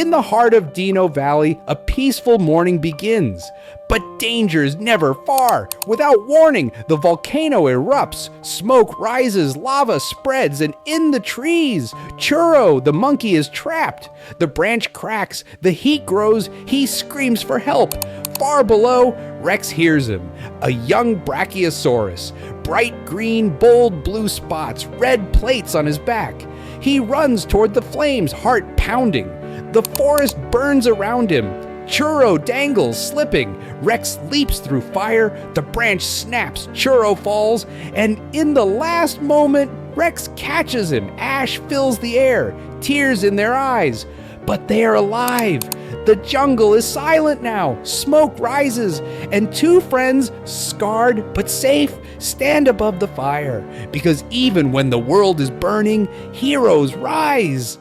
In the heart of Dino Valley, a peaceful morning begins. But danger's never far. Without warning, the volcano erupts. Smoke rises, lava spreads, and in the trees, Churro, the monkey, is trapped. The branch cracks, the heat grows, he screams for help. Far below, Rex hears him, a young brachiosaurus. Bright green, bold blue spots, red plates on his back. He runs toward the flames, heart pounding. The forest burns around him. Churro dangles, slipping. Rex leaps through fire. The branch snaps. Churro falls. And in the last moment, Rex catches him. Ash fills the air. Tears in their eyes. But they are alive. The jungle is silent now. Smoke rises. And two friends, scarred but safe, stand above the fire. Because even when the world is burning, heroes rise.